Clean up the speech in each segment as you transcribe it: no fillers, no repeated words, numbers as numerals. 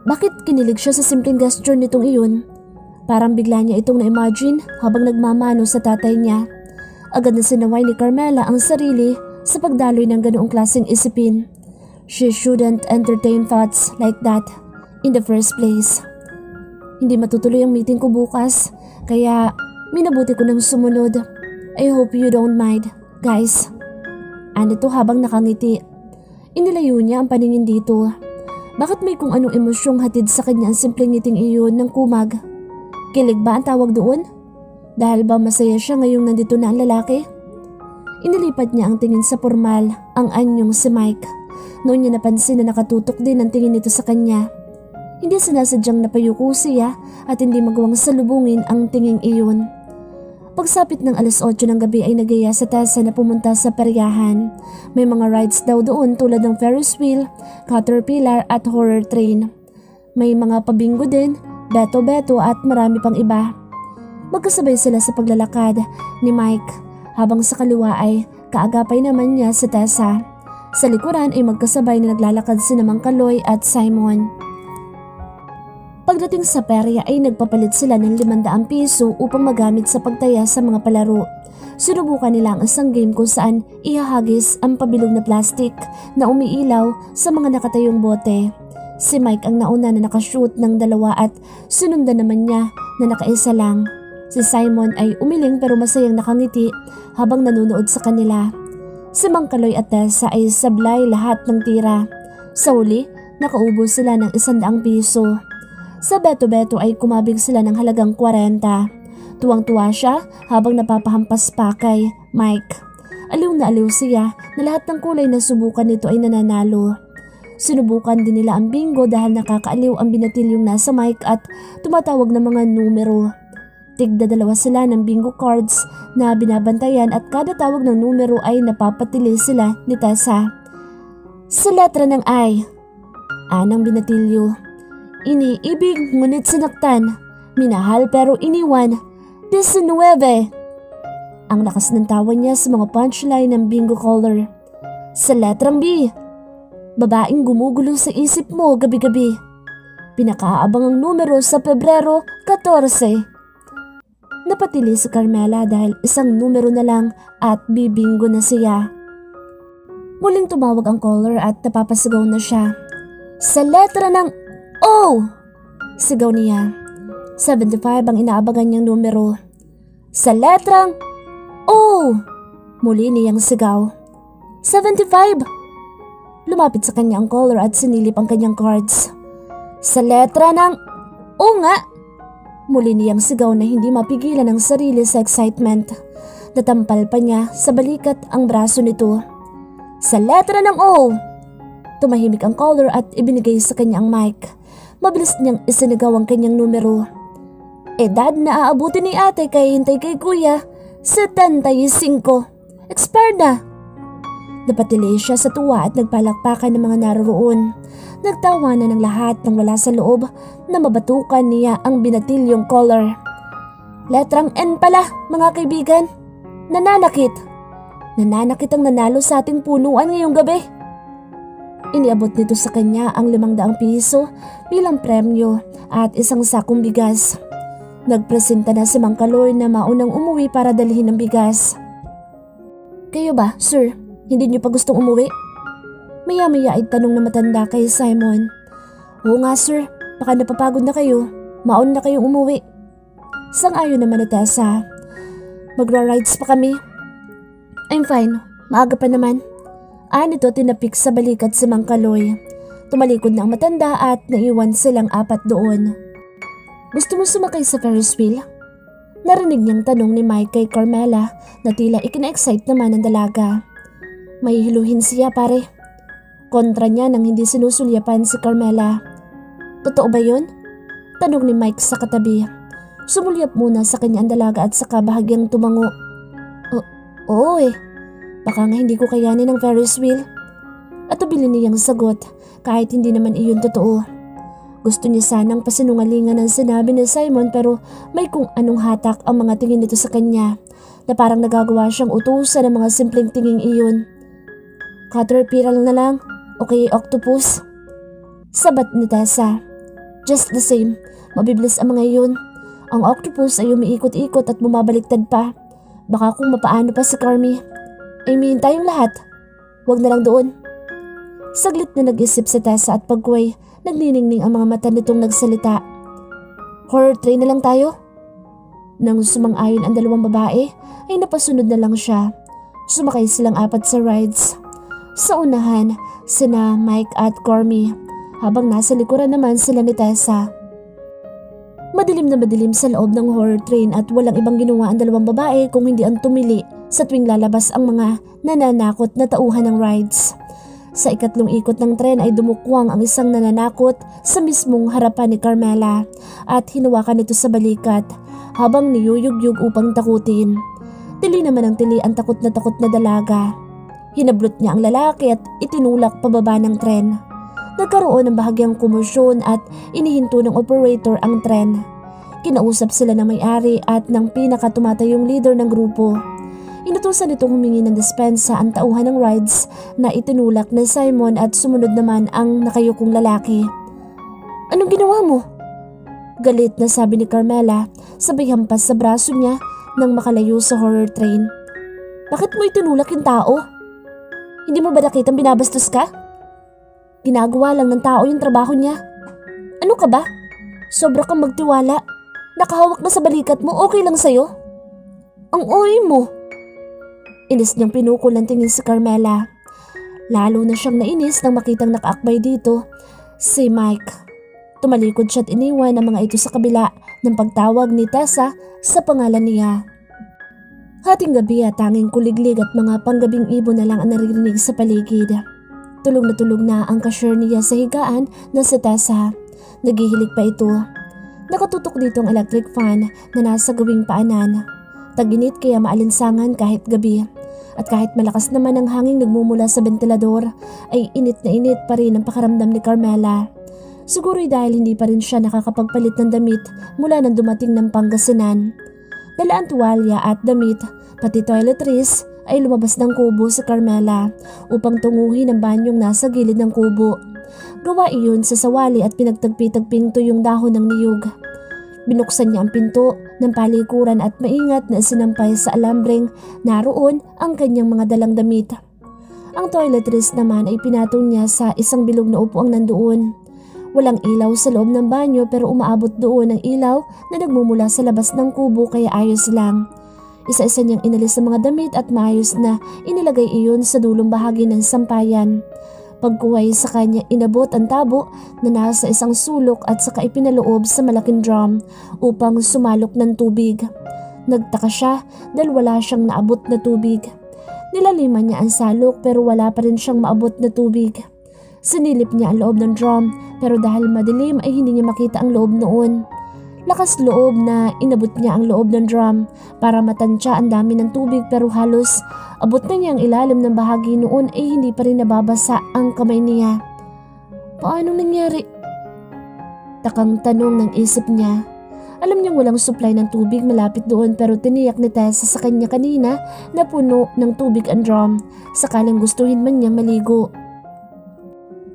Bakit kinilig siya sa simpleng gesture nitong iyon? Parang bigla niya itong na-imagine habang nagmamano sa tatay niya. Agad na sinaway ni Carmela ang sarili sa pagdaloy ng ganoong klaseng isipin. She shouldn't entertain thoughts like that in the first place. Hindi matutuloy ang meeting ko bukas, kaya minabuti ko nang sumunod. I hope you don't mind, guys. Anito habang nakangiti. Inilayo niya ang paningin dito. Bakit may kung anong emosyong hatid sa kanya ang simpleng ngiting iyon ng kumag? Kilig ba ang tawag doon? Dahil ba masaya siya ngayong nandito na ang lalaki? Inilipat niya ang tingin sa formal, ang anyong si Mike. Noon niya napansin na nakatutok din ang tingin nito sa kanya. Hindi sinasadyang napayuko siya at hindi magawang salubungin ang tinging iyon. Pagsapit ng 8:00 ng gabi ay nagaya sa Tessa na pumunta sa peryahan. May mga rides daw doon tulad ng Ferris wheel, Caterpillar at horror train. May mga pabingo din, beto-beto at marami pang iba. Magkasabay sila sa paglalakad ni Mike habang sa kaliwa ay kaagapay naman niya si Tessa. Sa likuran ay magkasabay na naglalakad si Mang Kaloy at Simon. Pagdating sa perya ay nagpapalit sila ng 500 piso upang magamit sa pagtaya sa mga palaro. Sinubukan nila ang isang game kung saan ihahagis ang pabilog na plastic na umiilaw sa mga nakatayong bote. Si Mike ang nauna na nakashoot ng 2 at sinundan naman niya na nakaisa lang. Si Simon ay umiling pero masayang nakangiti habang nanonood sa kanila. Si Mang Kaloy at Tessa ay sablay lahat ng tira. Sa huli, nakaubos sila ng 100 piso. Sa beto-beto ay kumabig sila ng halagang 40. Tuwang-tuwa siya habang napapahampas pa kay Mike. Aliw na aliw siya na lahat ng kulay na subukan nito ay nananalo. Sinubukan din nila ang bingo dahil nakakaaliw ang binatilyong nasa Mike at tumatawag ng mga numero. Tigda-2 sila ng bingo cards na binabantayan at kada tawag ng numero ay napapatili sila ni Tessa. Sa letra ng I, anang binatilyo. Iniibig ngunit sinaktan, minahal pero iniwan, 19. Ang lakas ng tawa niya sa mga punchline ng bingo caller. Sa letrang B, babaeng gumugulo sa isip mo gabi-gabi. Pinakaabang ang numero sa Pebrero 14. Napatili si Carmela dahil isang numero na lang at bibingo na siya. Muling tumawag ang caller at napapasigaw na siya. Sa letra ng O! Sigaw niya. 75 ang inaabangan niyang numero. Sa letrang O! Muli niyang sigaw. 75! Lumapit sa kanya ang caller at sinilip ang kanyang cards. Sa letra ng O nga! Muli niyang sigaw na hindi mapigilan ang sarili sa excitement. Natampal pa niya sa balikat ang braso nito. Sa letra ng O! Tumahimik ang caller at ibinigay sa kanya ang mic. Mabilis niyang isinigaw ang kanyang numero. Edad na aabutin ni ate kay hintay kay kuya, 75. Expired na. Napatili siya sa tuwa at nagpalakpakan ng mga naroroon. Nagtawa na ng lahat nang wala sa loob na mabatukan niya ang binatilyong caller. Letrang N pala, mga kaibigan. Nananakit. Nananakit ang nanalo sa ating punuan ngayong gabi. Iniabot nito sa kanya ang 500 piso bilang premyo at isang sakong bigas. Nagpresenta na si Mang Kaloy na maunang umuwi para dalhin ang bigas. Kayo ba, sir? Hindi niyo pa gustong umuwi? Maya-maya ay tanong na matanda kay Simon. Oo nga sir, baka napapagod na kayo. Maon na kayong umuwi. Sang-ayon naman ni Tessa. Magra-rides pa kami. I'm fine, maaga pa naman. Nito tinapik sa balikat si Mang Kaloy. Tumalikod na ang matanda at naiwan silang 4 doon. Gusto mo sumakay sa Ferris wheel? Narinig niyang tanong ni Mike kay Carmela na tila ikina-excite naman ang dalaga. May hiluhin siya pare. Kontra niya nang hindi sinusulyapan si Carmela. Totoo ba yun? Tanong ni Mike sa katabi. Sumulyap muna sa kanya ang dalaga at saka bahagyang tumango. Oo eh. Baka nga hindi ko kayanin ang Ferris wheel. At abilin niyang sagot kahit hindi naman iyon totoo. Gusto niya sanang pasinungalingan ang sinabi ni Simon pero may kung anong hatak ang mga tingin nito sa kanya na parang nagagawa siyang utusan ng mga simpleng tinging iyon. Caterpillar na lang o kay octopus? Sabat ni Tessa. Just the same, mabiblis ang mga iyon. Ang octopus ay umiikot-ikot at bumabaliktad pa. Baka kung mapaano pa si Carmi. I mean, tayong lahat. Huwag na lang doon. Saglit na nag-isip si Tessa at pagkway, nagniningning ang mga mata nitong nagsalita. Horror train na lang tayo? Nang sumang-ayon ang dalawang babae, ay napasunod na lang siya. Sumakay silang apat sa rides. Sa unahan, sina Mike at Carmi, habang nasa likuran naman sila ni Tessa. Madilim na madilim sa loob ng horror train at walang ibang ginawa ang dalawang babae kung hindi ang tumili sa tuwing lalabas ang mga nananakot na tauhan ng rides. Sa ikatlong ikot ng tren ay dumukwang ang isang nananakot sa mismong harapan ni Carmela at hinawakan ito sa balikat habang niyuyugyug upang takutin. Tili naman ang tili ang takot na dalaga. Hinablot niya ang lalaki at itinulak pababa ng tren. Nagkaroon ng bahagyang komosyon at inihinto ng operator ang tren. Kinausap sila ng may-ari at ng pinakatumatayong leader ng grupo. Inutusan itong humingi ng dispensa ang tauhan ng rides na itinulak ni Simon at sumunod naman ang nakayukong lalaki. Anong ginawa mo? Galit na sabi ni Carmela sabay hampas sa braso niya nang makalayo sa horror train. Bakit mo itinulak yung tao? Hindi mo ba nakitang binabastos ka? Ginagawa lang ng tao yung trabaho niya. Ano ka ba? Sobra kang magtiwala. Nakahawak na sa balikat mo, okay lang sa'yo? Ang oy mo. Inis niyang pinukol ang tingin si Carmela. Lalo na siyang nainis nang makitang nakaakbay dito si Mike. Tumalikod siya at iniwan ang mga ito sa kabila ng pagtawag ni Tessa sa pangalan niya. Hating gabi at tanging kuliglig at mga panggabing ibon na lang ang naririnig sa paligid. Tulog na ang cashier niya sa higaan na si Tessa. Naghihilig pa ito. Nakatutok dito ang electric fan na nasa gawing paanan. Tag-init kaya maalinsangan kahit gabi. At kahit malakas naman ang hangin nagmumula sa ventilador, ay init na init pa rin ang pakaramdam ni Carmela. Siguro dahil hindi pa rin siya nakakapagpalit ng damit mula nang dumating ng Pangasinan. Dala ang tuwalya at damit, pati toiletries, ay lumabas ng kubo si Carmela upang tunguhin ang banyong nasa gilid ng kubo. Gawa iyon sa sawali at pinagtagpi-tagping tuyong dahon ng niyog. Binuksan niya ang pinto ng palikuran at maingat na sinampay sa alambreng naroon ang kanyang mga dalang damit. Ang toiletries naman ay pinatong niya sa isang bilog na upuang nandoon. Walang ilaw sa loob ng banyo pero umaabot doon ang ilaw na nagmumula sa labas ng kubo kaya ayos lang. Isa-isa niyang inalis ang mga damit at maayos na inilagay iyon sa dulong bahagi ng sampayan. Pagkuhay sa kanya, inabot ang tabo na nasa isang sulok at saka ipinaloob sa malaking drum upang sumalok ng tubig. Nagtaka siya dahil wala siyang naabot na tubig. Nilaliman niya ang salok pero wala pa rin siyang maabot na tubig. Sinilip niya ang loob ng drum pero dahil madilim ay hindi niya makita ang loob noon. Lakas loob na inabot niya ang loob ng drum para matansya ang dami ng tubig pero halos abot na niya ang ilalim ng bahagi noon ay hindi pa rin nababasa ang kamay niya. Paano nangyari? Takang tanong ng isip niya. Alam niyang walang supply ng tubig malapit doon pero tiniyak ni Tessa sa kanya kanina na puno ng tubig ang drum sakaling gustuhin man niyang maligo.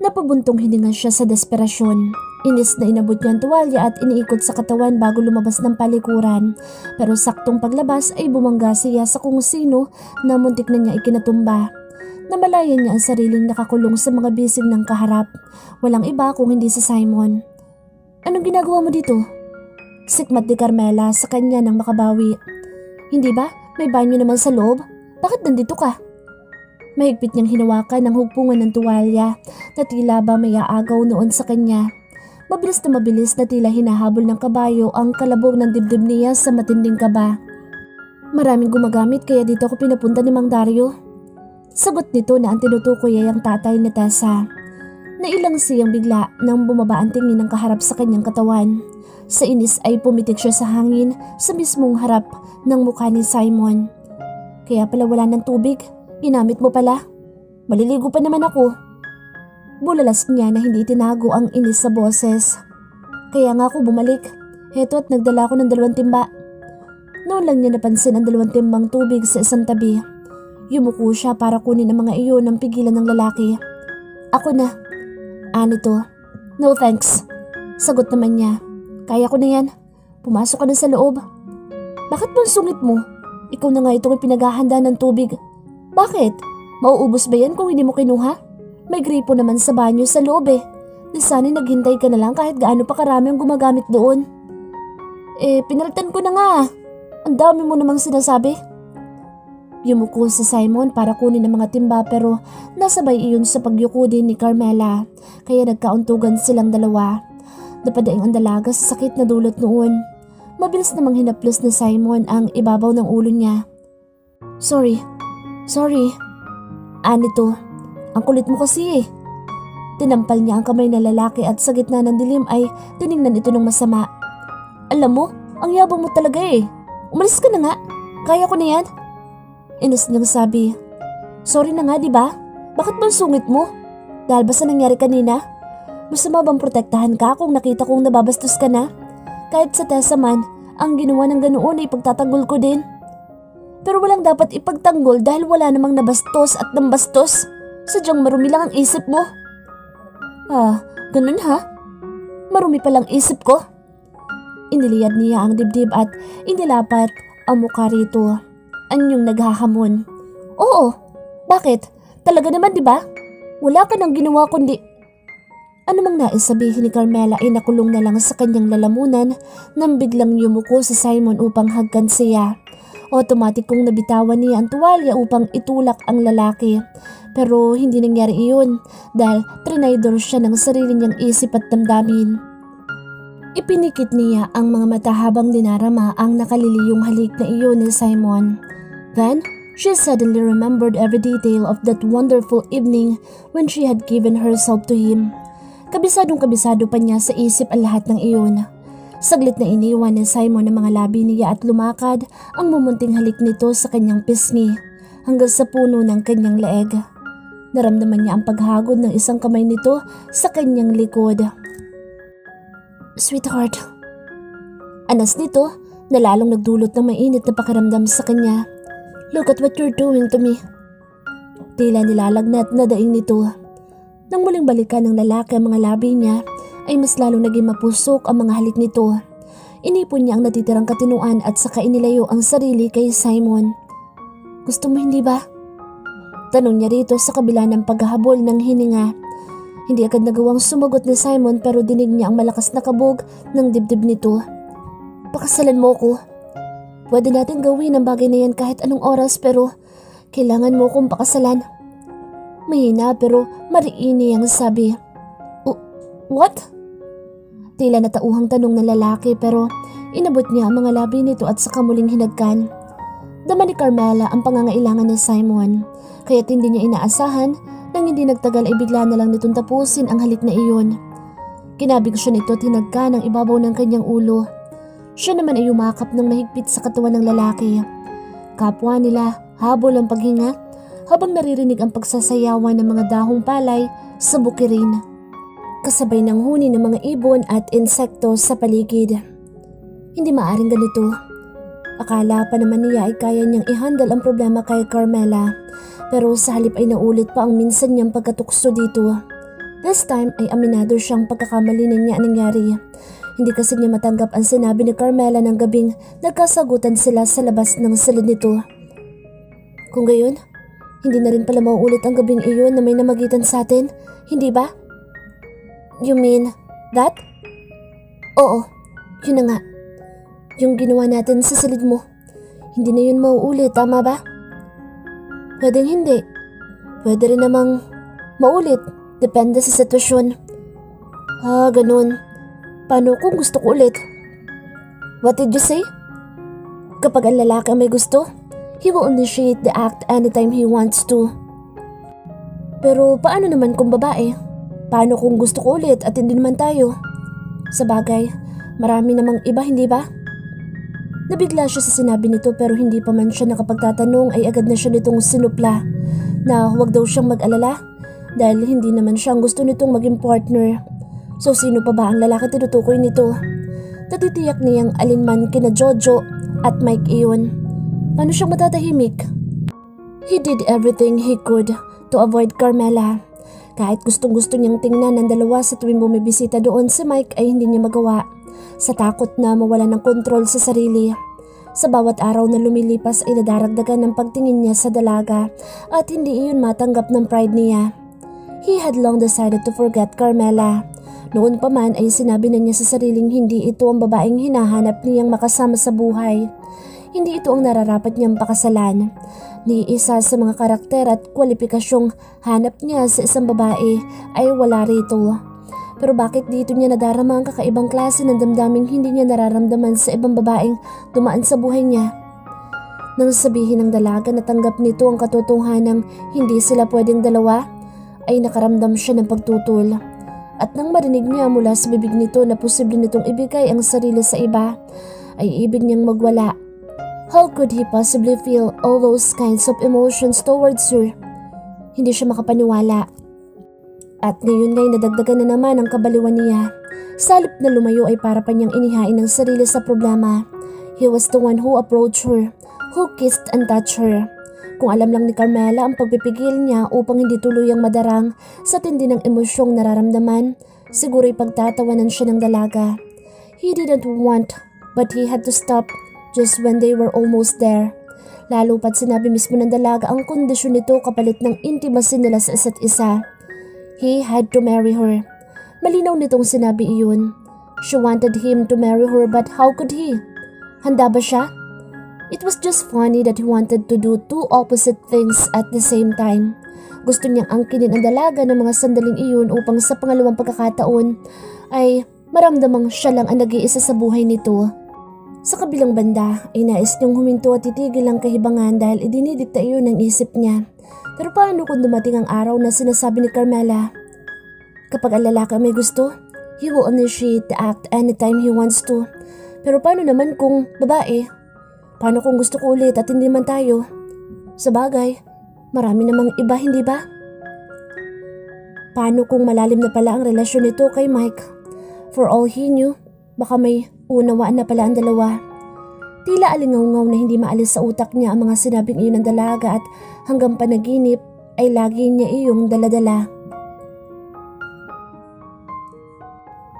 Napabuntong hininga siya sa desperasyon. Inis na inabot niya ang tuwalya at iniikot sa katawan bago lumabas ng palikuran. Pero saktong paglabas ay bumangga siya sa kung sino na muntik na niya ikinatumba. Namalayan niya ang sariling nakakulong sa mga bisig ng kaharap. Walang iba kung hindi si Simon. Anong ginagawa mo dito? Sikmat ni Carmela sa kanya nang makabawi. Hindi ba? May banyo naman sa loob? Bakit nandito ka? Mahigpit niyang hinawakan ang hugpungan ng tuwalya na tila ba may aagaw noon sa kanya. Mabilis na tila hinahabol ng kabayo ang kalabog ng dibdib niya sa matinding kaba. Maraming gumagamit kaya dito ako pinapunta ni Mang Dario. Sagot nito na ang tinutukoy ay ang tatay ni Tessa. Nailang siyang bigla nang bumaba ang tingin ng kaharap sa kanyang katawan. Sa inis ay pumitik siya sa hangin sa mismong harap ng mukha ni Simon. Kaya pala wala ng tubig, ginamit mo pala. Maliligo pa naman ako. Bulalas niya na hindi tinago ang inis sa boses. Kaya nga ako bumalik. Heto at nagdala ko ng 2 timba. Noon lang niya napansin ang 2 timbang tubig sa isang tabi. Yumuko siya para kunin ang mga iyon ng pigilan ng lalaki. Ako na. Anito. No thanks. Sagot naman niya. Kaya ko na yan. Pumasok ka na sa loob. Bakit bang sungit mo? Ikaw na nga itong pinaghahanda ng tubig. Bakit? Mauubos ba yan kung hindi mo kinuha? May gripo naman sa banyo sa loob eh. Di sana naghintay ka na lang kahit gaano pa karami ang gumagamit doon. Pinalitan ko na nga. Ang dami mo namang sinasabi. Yumuko si Simon para kunin ang mga timba pero nasabay iyon sa pagyuko din ni Carmela kaya nagkauntugan silang dalawa. Napadaing ang dalaga sa sakit na dulot noon. Mabilis namang hinaplos ni Simon ang ibabaw ng ulo niya. Sorry. Anito, ang kulit mo kasi eh. Tinampal niya ang kamay ng lalaki at sa gitna ng dilim ay tiningnan ito ng masama. Alam mo, ang yabang mo talaga eh. Umalis ka na nga. Kaya ko na yan. Inis niyang sabi. Sorry na nga, di ba? Bakit bang sungit mo? Dahil ba sa nangyari kanina? Masama bang protektahan ka kung nakita kong nababastos ka na? Kahit sa Tessa man, ang ginawa ng ganoon ay ipagtatanggol ko din. Pero walang dapat ipagtanggol dahil wala namang nabastos at nambastos. Sadyang marumi lang ang isip mo. Ganun ha? Marumi palang isip ko. Iniliyad niya ang dibdib at inilapat ang mukha rito. Anyong naghahamon. Oo, bakit? Talaga naman di ba? Wala ka nang ginawa kundi... Ano mang nais sabihin ni Carmela ay nakulong na lang sa kanyang lalamunan nang biglang yumuko si Simon upang hagkan siya. Automatic kong nabitawan niya ang tuwalya upang itulak ang lalaki. Pero hindi nangyari iyon dahil trinaydor siya ng sarili niyang isip at damdamin. Ipinikit niya ang mga mata habang dinarama ang nakaliliyong halik na iyon ni Simon. Then, she suddenly remembered every detail of that wonderful evening when she had given herself to him. Kabisadong-kabisado pa niya sa isip ang lahat ng iyon. Saglit na iniwan ni Simon ang mga labi niya at lumakad ang mumunting halik nito sa kanyang pisngi hanggang sa puno ng kanyang leeg. Naramdaman niya ang paghagod ng isang kamay nito sa kanyang likod. Sweetheart. Anas nito na lalong nagdulot ng mainit na pakiramdam sa kanya. Look at what you're doing to me. Tila nilalagnat na daing nito. Nang muling balikan ng lalaki ang mga labi niya, ay mas lalong naging mapusok ang mga halik nito. Inipon niya ang natitirang katinuan at saka inilayo ang sarili kay Simon. Gusto mo hindi ba? Tanong niya rito sa kabila ng paghahabol ng hininga. Hindi agad nagawang sumagot ni Simon pero dinig niya ang malakas na kabog ng dibdib nito. Pakasalan mo ko. Pwede natin gawin ang bagay na yan kahit anong oras pero kailangan mo kong pakasalan. Mahina pero mariini ang sabi. What? Tila natauhang tanong ng lalaki pero inabot niya ang mga labi nito at saka muling hinagkan. Dama ni Carmela ang pangangailangan ni Simon kaya't hindi niya inaasahan nang hindi nagtagal ay bigla na lang nitong tapusin ang halik na iyon. Kinabig siya nito at hinagkan ang ibabaw ng kanyang ulo. Siya naman ay umakap ng mahigpit sa katawan ng lalaki. Kapwa nila habol ang paghinga habang naririnig ang pagsasayawan ng mga dahong palay sa bukirin. Kasabay ng huni ng mga ibon at insekto sa paligid. Hindi maaring ganito. Akala pa naman niya ay kaya niyang i-handle ang problema kay Carmela pero sa halip ay naulit pa ang minsan niyang pagkatukso dito. This time ay aminado siyang pagkakamali na niya nangyari. Hindi kasi niya matanggap ang sinabi ni Carmela ng gabing nagkasagutan sila sa labas ng silid nito. Kung gayon, hindi na rin pala mauulit ang gabing iyon na may namagitan sa atin, hindi ba? You mean that? Oo, yun na nga. Yung ginawa natin sa silid mo, hindi na yun mauulit, tama ba? Pwedeng hindi. Pwede rin namang maulit, depende sa sitwasyon. Ganun. Paano kung gusto ko ulit? What did you say? Kapag ang lalaki ang may gusto, he will initiate the act anytime he wants to. Pero paano naman kung babae? Paano kung gusto ko ulit at hindi naman tayo? Sa bagay, marami namang iba, hindi ba? Nabigla siya sa sinabi nito pero hindi pa man siya nakapagtatanong ay agad na siya nitong sinupla na huwag daw siyang mag-alala dahil hindi naman siya ang gusto nitong maging partner. So sino pa ba ang lalaki tinutukoy nito? Natitiyak niyang alinman kina Jojo at Mike iyon. Paano siyang matatahimik? He did everything he could to avoid Carmela. Kahit gustong-gusto niyang tingnan ng dalawa sa tuwing bumibisita doon si Mike ay hindi niya magawa sa takot na mawala ng kontrol sa sarili. Sa bawat araw na lumilipas ay nadaragdagan ng pagtingin niya sa dalaga at hindi iyon matanggap ng pride niya. He had long decided to forget Carmela. Noon pa man ay sinabi na niya sa sariling hindi ito ang babaeng hinahanap niyang makasama sa buhay. Hindi ito ang nararapat niyang pakasalan. Ni isa sa mga karakter at kwalipikasyong hanap niya sa isang babae ay wala rito. Pero bakit dito niya nadarama ang kakaibang klase ng damdaming hindi niya nararamdaman sa ibang babaeng dumaan sa buhay niya? Nang sabihin ng dalaga na tanggap nito ang katotohanang hindi sila pwedeng dalawa, ay nakaramdam siya ng pagtutol. At nang marinig niya mula sa bibig nito na posible nitong ibigay ang sarili sa iba, ay ibig niyang magwala. How could he possibly feel all those kinds of emotions towards her? Hindi siya makapaniwala. At ngayon nga'y nadagdagan na naman ang kabaliwan niya. Sa halip na lumayo ay para pa niyang inihain ang sarili sa problema. He was the one who approached her, who kissed and touched her. Kung alam lang ni Carmela ang pagpipigil niya upang hindi tuluyang madarang sa tindi ng emosyong nararamdaman, siguro ipagtatawanan siya ng dalaga. He didn't want, but he had to stop just when they were almost there. Lalo pat sinabi mismo ng dalaga ang kondisyon nito kapalit ng intimacy nila sa isa't isa. He had to marry her. Malinaw nitong sinabi iyon. She wanted him to marry her but how could he? Handa ba siya? It was just funny that he wanted to do two opposite things at the same time. Gusto niyang angkinin ang dalaga ng mga sandaling iyon upang sa pangalawang pagkakataon ay maramdamang siya lang ang nag-iisa sa buhay nito. Sa kabilang banda ay nais niyang huminto at titigil ang kahibangan dahil idinidikta iyon ng isip niya. Pero paano kung dumating ang araw na sinasabi ni Carmela? Kapag ang lalaki may gusto, he will initiate the act anytime he wants to. Pero paano naman kung babae? Paano kung gusto ko ulit at hindi man tayo? Sa bagay, marami namang iba, hindi ba? Paano kung malalim na pala ang relasyon nito kay Mike? For all he knew, baka may unawaan na pala ang dalawa. Tila alingaw-ngaw na hindi maalis sa utak niya ang mga sinabing iyon ng dalaga at hanggang panaginip ay lagi niya iyong daladala.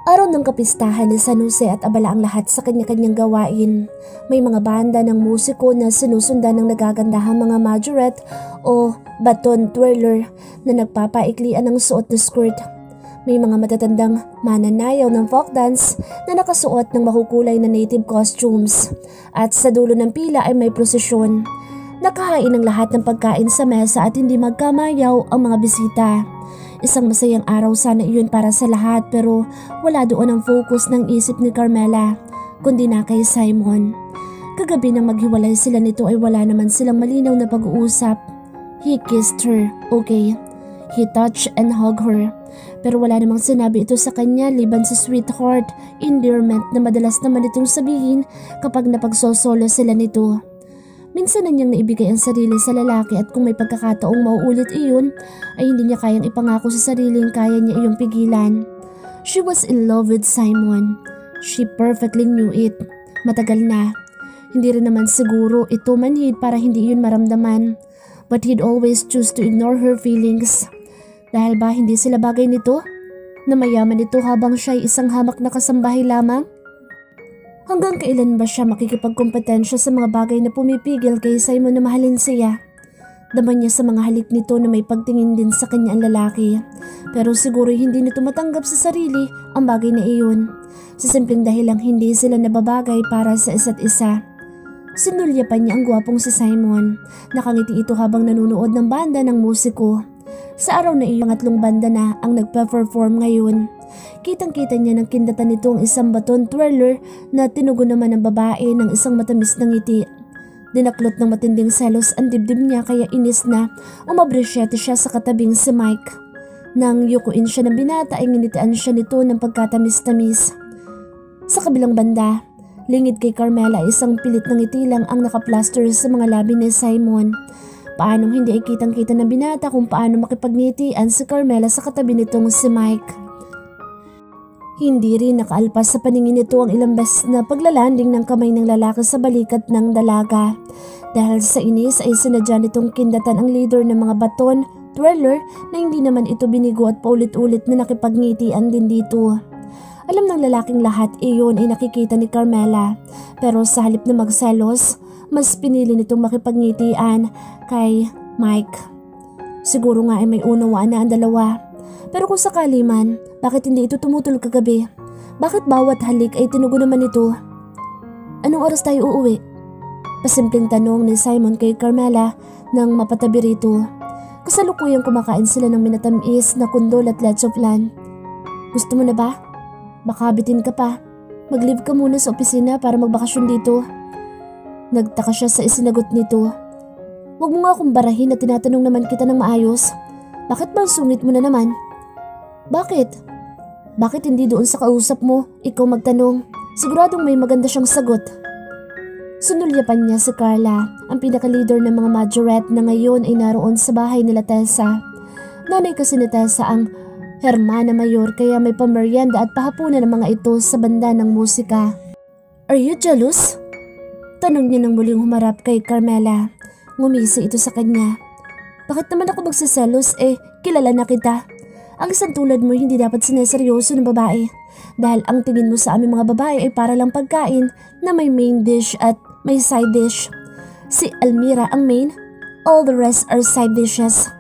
Araw ng kapistahan ni San Jose at abala ang lahat sa kanya-kanyang gawain. May mga banda ng musiko na sinusundan ng nagagandahang mga majorette o baton twirler na nagpapaiklian ng suot na skirt. May mga matatandang mananayaw ng folk dance na nakasuot ng makukulay na native costumes. At sa dulo ng pila ay may prosesyon. Nakahain ang lahat ng pagkain sa mesa at hindi magkamayaw ang mga bisita. Isang masayang araw sana iyon para sa lahat pero wala doon ang focus ng isip ni Carmela, kundi na kay Simon. Kagabi nang maghiwalay sila nito ay wala naman silang malinaw na pag-uusap. He kissed her, okay. He touched and hugged her. Pero wala namang sinabi ito sa kanya liban sa sweetheart, endearment na madalas naman itong sabihin kapag napagsosolo sila nito. Minsan na niyang naibigay ang sarili sa lalaki at kung may pagkakataong mauulit iyon, ay hindi niya kayang ipangako sa sariling kaya niya iyong pigilan. She was in love with Simon. She perfectly knew it. Matagal na. Hindi rin naman siguro ito manhid para hindi iyon maramdaman. But he'd always choose to ignore her feelings. Dahil ba hindi sila bagay nito? Na mayaman ito habang siya ay isang hamak na kasambahay lamang? Hanggang kailan ba siya makikipagkompetensya sa mga bagay na pumipigil kay Simon na mahalin siya? Daman niya sa mga halik nito na may pagtingin din sa kanya ang lalaki. Pero siguro hindi nito matanggap sa sarili ang bagay na iyon. Sa simpleng dahilang hindi sila nababagay para sa isa't isa. Sinulya pa niya ang gwapong si Simon. Nakangiti ito habang nanunood ng banda ng musiko. Sa araw na iyon, pangatlong banda na ang nagpa-perform ngayon. Kitang-kita niya ng kindatan nito ang isang baton twirler na tinugon naman ng babae ng isang matamis na ngiti. Dinaklot ng matinding selos ang dibdib niya kaya inis na umabresyete siya sa katabing si Mike. Nang yukuin siya ng binata ay nginitian siya nito ng pagkatamis-tamis. Sa kabilang banda, lingid kay Carmela isang pilit na ngiti lang ang nakaplaster sa mga labi ni Simon. Paanong hindi ay kitang-kita ng binata kung paano makipagnitian si Carmela sa katabi nitong si Mike. Hindi rin nakaalpas sa paningin nito ang ilang beses na paglalanding ng kamay ng lalaki sa balikat ng dalaga. Dahil sa inis ay sinadya nitong kindatan ang leader ng mga baton twirler na hindi naman ito binigo at paulit-ulit na nakipagngitian din dito. Alam ng lalaking lahat iyon ay nakikita ni Carmela, pero sa halip na magselos, mas pinili nitong makipagngitian kay Mike. Siguro nga ay may unawaan na ang dalawa. Pero kung sakali man, bakit hindi ito tumutol kagabi? Bakit bawat halik ay tinugo naman ito? Anong oras tayo uuwi? Pasimpleng tanong ni Simon kay Carmela nang mapatabi rito. Kasalukuyang kumakain sila ng minatamis na kundol at lots of flan. Gusto mo na ba? Baka bitin ka pa. Mag-leave ka muna sa opisina para magbakasyon dito. Nagtaka siya sa isinagot nito. Huwag mo nga akong barahin na tinatanong naman kita ng maayos. Bakit ba sungit mo na naman? Bakit? Bakit hindi doon sa kausap mo, ikaw magtanong? Siguradong may maganda siyang sagot. Sunulyapan niya si Carla, ang pinaka-leader ng mga majorette na ngayon ay naroon sa bahay nila Tessa. Nanay kasi ni Tessa ang hermana mayor kaya may pamerienda at pahapunan ng mga ito sa banda ng musika. Are you jealous? Tanong niya nang muling humarap kay Carmela. Ngumisi ito sa kanya. Bakit naman ako magsiselos kilala na kita. Ang isang tulad mo hindi dapat sineseryoso ng babae. Dahil ang tingin mo sa aming mga babae ay para lang pagkain na may main dish at may side dish. Si Almira ang main, all the rest are side dishes.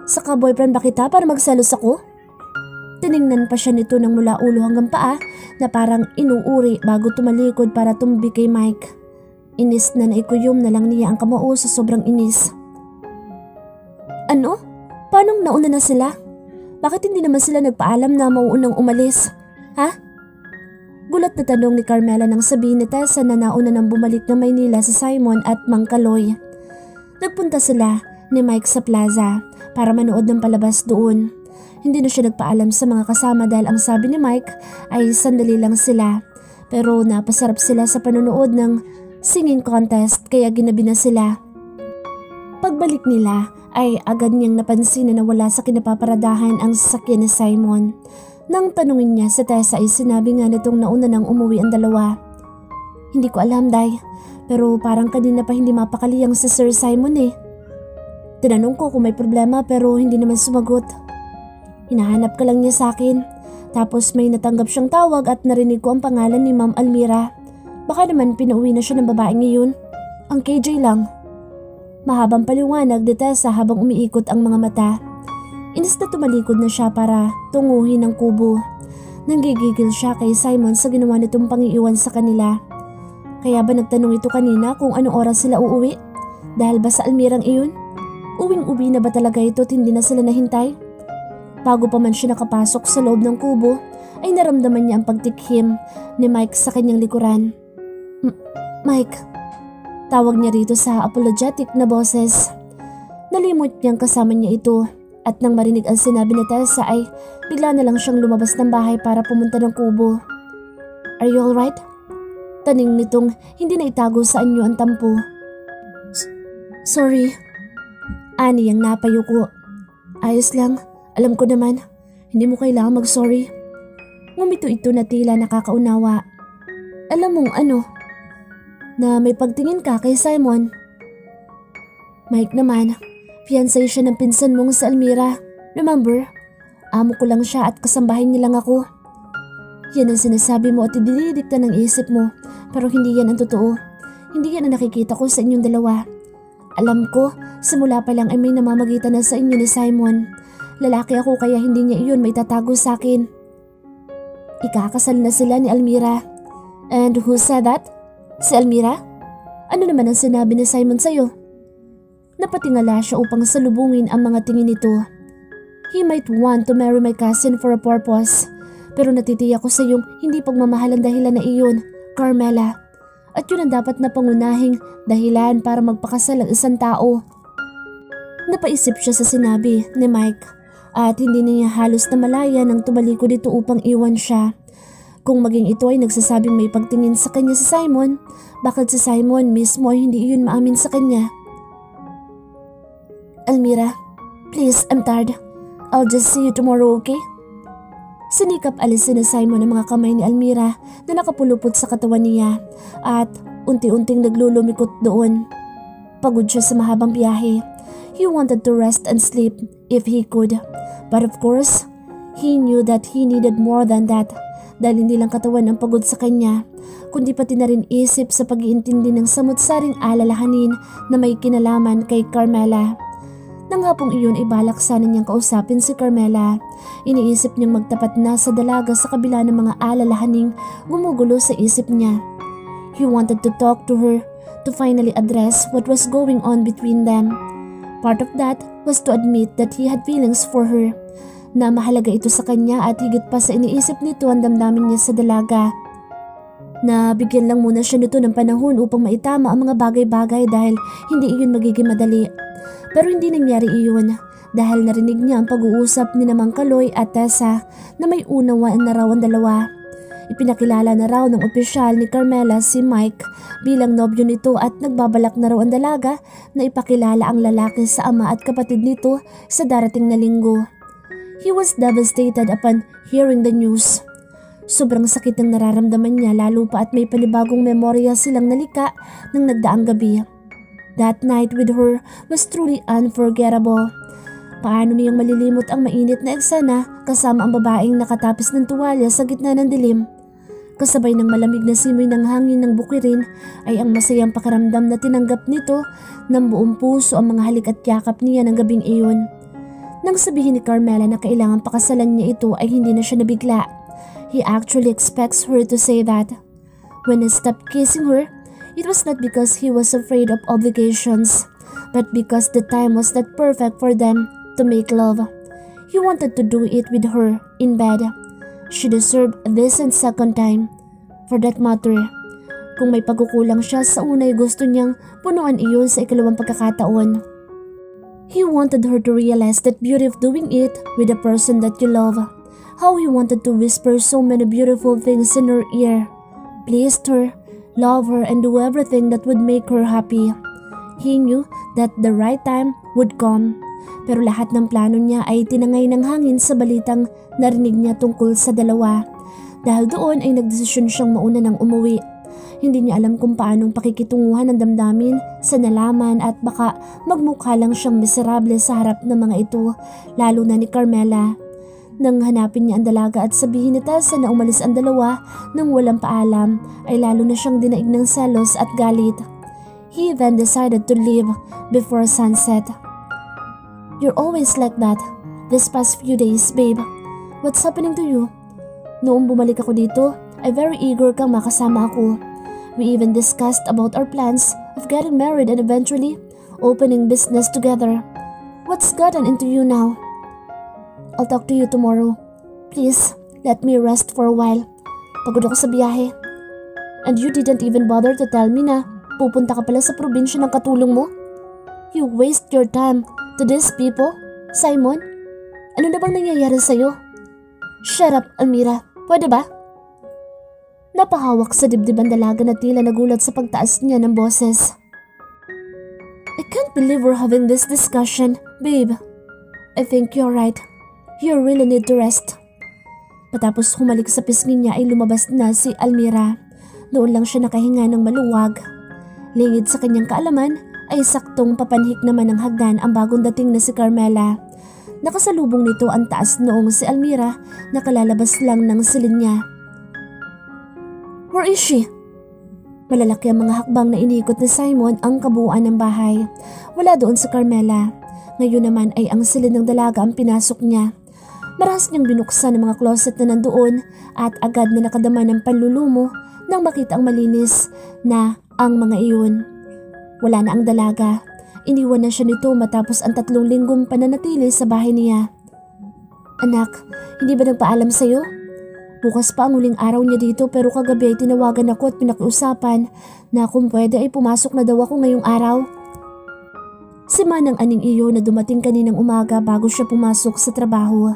Saka boyfriend ba kita para magselos ako? Tiningnan pa siya nito ng mula ulo hanggang paa na parang inuuri bago tumalikod para tumbi kay Mike. Inis na naikuyom na lang niya ang kamao sa sobrang inis. Ano? Paanong nauna na sila? Bakit hindi naman sila nagpaalam na mauunang umalis? Ha? Gulat na tanong ni Carmela nang sabihin ni Tessa na nauna nang bumalik ng Maynila si Simon at Mang Kaloy. Nagpunta sila ni Mike sa plaza para manood ng palabas doon. Hindi na siya nagpaalam sa mga kasama dahil ang sabi ni Mike ay sandali lang sila. Pero napasarap sila sa panonood ng singing contest kaya ginabi na sila. Pagbalik nila ay agad niyang napansin na nawala sa kinapaparadahan ang sasakyan ni Simon. Nang tanungin niya si Tessa ay sinabi nga nitong nauna nang umuwi ang dalawa. Hindi ko alam, Day, pero parang kanina pa hindi mapakali ang si Sir Simon Tinanong ko kung may problema pero hindi naman sumagot. Hinahanap ka lang niya sa akin. Tapos may natanggap siyang tawag at narinig ko ang pangalan ni Ma'am Almira. Baka naman pinauwi na siya ng babaeng iyon. Ang KJ lang. Mahabang paliwanag ni Tessa habang umiikot ang mga mata. Inis na tumalikod na siya para tunguhin ang kubo. Nanggigigil siya kay Simon sa ginawa nitong pangiiwan sa kanila. Kaya ba nagtanong ito kanina kung anong oras sila uuwi? Dahil ba sa Almirang iyon? Uwing-uwi na ba talaga ito at hindi na sila nahintay? Bago pa man siya nakapasok sa loob ng kubo, ay naramdaman niya ang pagtikhim ni Mike sa kanyang likuran. Mike, tawag niya rito sa apologetic na boses. Nalimot niyang kasama niya ito at nang marinig ang sinabi ni Tessa ay bigla na lang siyang lumabas ng bahay para pumunta ng kubo. Are you alright? Taning nitong hindi na itago sa anyo ang tampo. Sorry. Ani ang napayuko. Ayos lang. Alam ko naman, hindi mo kailangan mag-sorry. Ngumito ito na tila nakakaunawa. Alam mong ano? Na may pagtingin ka kay Simon. Mike naman, fiancé siya ng pinsan mong si Almira. Remember? Amo ko lang siya at kasambahin niya lang ako. Yan ang sinasabi mo at idinidikta ng isip mo, pero hindi yan ang totoo. Hindi yan ang nakikita ko sa inyong dalawa. Alam ko, simula pa lang ay may namamagitan na sa inyo ni Simon. Lalaki ako kaya hindi niya iyon may tatago sa akin. Ikakasal na sila ni Almira. And who said that? Si Almira? Ano naman ang sinabi ni Simon sa'yo? Napatingala siya upang salubungin ang mga tingin nito. He might want to marry my cousin for a purpose. Pero natitiyak ko sa iyong hindi pagmamahal ang dahilan na iyon, Carmela. At yun ang dapat na pangunahing dahilan para magpakasal ang isang tao. Napaisip siya sa sinabi ni Mike. At hindi niya halos na malaya nang tumalikod dito upang iwan siya. Kung maging ito ay nagsasabing may pagtingin sa kanya si Simon, bakit si Simon mismo ay hindi iyon maamin sa kanya? Almira, please, I'm tired. I'll just see you tomorrow, okay? Sinikap alisin ni Simon ang mga kamay ni Almira na nakapulupot sa katawan niya at unti-unting naglulumikot doon. Pagod siya sa mahabang biyahe. He wanted to rest and sleep if he could. But of course, he knew that he needed more than that dahil hindi lang katawan ang pagod sa kanya, kundi pati na rin isip sa pag-iintindi ng samut-saring alalahanin na may kinalaman kay Carmela. Nang hapong iyon ay balak sana niyang kausapin si Carmela. Iniisip niyang magtapat na sa dalaga sa kabila ng mga alalahaning gumugulo sa isip niya. He wanted to talk to her, to finally address what was going on between them. Part of that was to admit that he had feelings for her, na mahalaga ito sa kanya at higit pa sa iniisip nito ang damdamin niya sa dalaga. Bigyan lang muna siya nito ng panahon upang maitama ang mga bagay-bagay dahil hindi iyon magiging madali. Pero hindi nangyari iyon dahil narinig niya ang pag-uusap ni Mang Kaloy at Tessa na may unawaan na raw ang dalawa. Ipinakilala na raw ng opisyal ni Carmela si Mike bilang nobyo nito at nagbabalak na raw ang dalaga na ipakilala ang lalaki sa ama at kapatid nito sa darating na linggo. He was devastated upon hearing the news. Sobrang sakit ang nararamdaman niya lalo pa at may panibagong memorya silang nalika ng nagdaang gabi. That night with her was truly unforgettable. Paano niyang malilimot ang mainit na eksena kasama ang babaeng nakatapis ng tuwalya sa gitna ng dilim. Kasabay ng malamig na simoy ng hangin ng bukirin ay ang masayang pakiramdam na tinanggap nito ng buong puso ang mga halik at yakap niya ng gabing iyon. Nang sabihin ni Carmela na kailangan pakasalan niya ito ay hindi na siya nabigla. He actually expects her to say that. When he stopped kissing her, it was not because he was afraid of obligations, but because the time was not perfect for them to make love. He wanted to do it with her in bed. She deserved this and second time. For that matter, kung may pagkukulang siya sa unay gusto niyang punuan iyon sa ikalawang pagkakataon. He wanted her to realize that beauty of doing it with the person that you love. How he wanted to whisper so many beautiful things in her ear, pleased her, love her and do everything that would make her happy. He knew that the right time would come. Pero lahat ng plano niya ay tinangay ng hangin sa balitang narinig niya tungkol sa dalawa. Dahil doon ay nagdesisyon siyang mauna ng umuwi. Hindi niya alam kung paanong pakikitunguhan ng damdamin sa nalaman at baka magmukha lang siyang miserable sa harap ng mga ito, lalo na ni Carmela. Nang hanapin niya ang dalaga at sabihin ni Tessa na umalis ang dalawa nang walang paalam, ay lalo na siyang dinaig ng selos at galit. He then decided to leave before sunset. You're always like that this past few days, babe. What's happening to you? Noong bumalik ako dito, ay very eager kang makasama ako. We even discussed about our plans of getting married and eventually opening business together. What's gotten into you now? I'll talk to you tomorrow. Please, let me rest for a while. Pagod ako sa biyahe. And you didn't even bother to tell me na pupunta ka pala sa probinsya ng katulong mo? You waste your time to these people? Simon? Ano na bang nangyayari sa'yo? Shut up, Almira. Pwede ba? Napahawak sa dibdib ang dalaga na tila nagulat sa pagtaas niya ng boses. I can't believe we're having this discussion, babe. I think you're right. You really need to rest. Patapos humalik sa pisngi niya ay lumabas na si Almira. Noon lang siya nakahinga ng maluwag. Lingid sa kanyang kaalaman ay saktong papanhik naman ng hagdan ang bagong dating na si Carmela. Nakasalubong nito ang taas noong si Almira na kalalabas lang ng silin niya. Where is she? Malalaki ang mga hakbang na inikot ni Simon ang kabuuan ng bahay. Wala doon si Carmela. Ngayon naman ay ang silin ng dalaga ang pinasok niya. Marahas niyang binuksan ang mga closet na nandoon at agad na nakadama ng panlulumo nang makita ang malinis na ang mga iyon. Wala na ang dalaga. Iniwan na siya nito matapos ang 3 linggong pananatili sa bahay niya. Anak, hindi ba nagpaalam sa'yo? Bukas pa ang huling araw niya dito pero kagabi ay tinawagan ako at pinakiusapan na kung pwede ay pumasok na daw ako ngayong araw. Si Manang aning iyo na dumating kaninang umaga bago siya pumasok sa trabaho.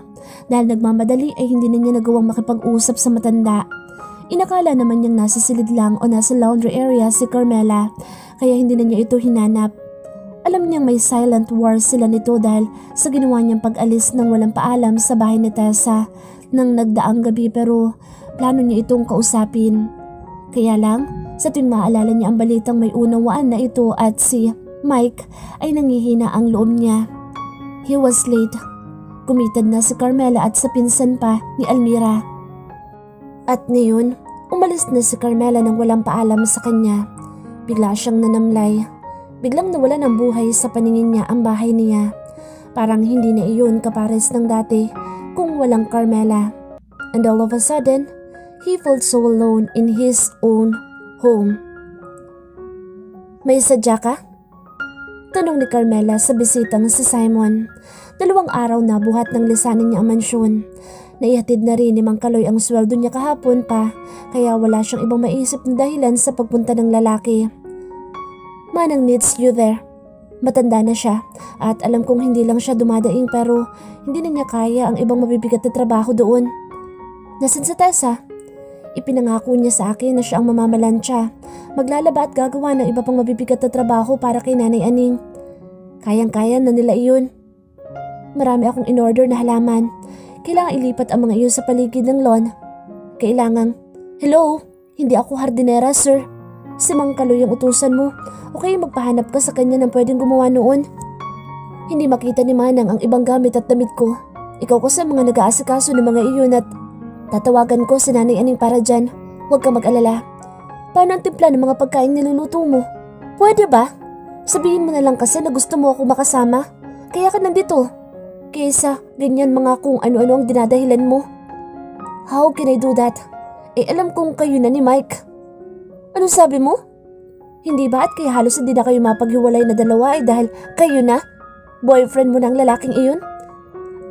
Dahil nagmamadali ay hindi na niya nagawang makipag-usap sa matanda. Inakala naman niyang nasa silid lang o nasa laundry area si Carmela kaya hindi na niya ito hinanap. Alam niyang may silent war sila nito dahil sa ginawa niyang pag-alis ng walang paalam sa bahay ni Tessa nang nagdaang gabi pero plano niya itong kausapin. Kaya lang, sa tuwing maalala niya ang balitang may unawaan na ito at si Mike ay nangihina ang loob niya. He was late. Kumitad na si Carmela at sa pinsan pa ni Almira. At ngayon, umalis na si Carmela nang walang paalam sa kanya. Bigla siyang nanamlay. Biglang nawala ng buhay sa paningin niya ang bahay niya. Parang hindi na iyon kapares ng dati kung walang Carmela. And all of a sudden, he felt so alone in his own home. May sadya ka? Tanong ni Carmela sa bisitang si Simon. 2 araw na buhat ng lisanin niya ang mansyon. Naihatid na rin ni Mang Kaloy ang sweldo niya kahapon pa, kaya wala siyang ibang maisip na dahilan sa pagpunta ng lalaki. Manang needs you there. Matanda na siya at alam kong hindi lang siya dumadaing pero hindi na niya kaya ang ibang mabibigat na trabaho doon. Nasaan si Tessa? Ipinangako niya sa akin na siya ang mamamalansya, maglalaba at gagawa ng iba pang mabibigat na trabaho para kay Nanay Aning. Kayang-kaya na nila iyon. Marami akong in-order na halaman. Kailangan ilipat ang mga iyon sa paligid ng lawn. Hello? Hindi ako hardinera, sir. Si Mang Kaloy ang utusan mo. Okay, magpahanap ka sa kanya ng pwedeng gumawa noon. Hindi makita ni Manang ang ibang gamit at damit ko. Ikaw kasi mga nag-aasikaso ng mga iyon at tatawagan ko si Nanay Aning para dyan. Huwag ka mag-alala. Paano ang timpla ng mga pagkain niluluto mo? Pwede ba? Sabihin mo na lang kasi na gusto mo ako makasama. Kaya ka nandito. Kaysa ganyan mga kung ano-ano ang dinadahilan mo. How can I do that? Alam kong kayo na ni Mike. Ano sabi mo? Hindi ba at kaya halos hindi na kayo mapaghiwalay na dalawa ay dahil kayo na? Boyfriend mo ng lalaking iyon?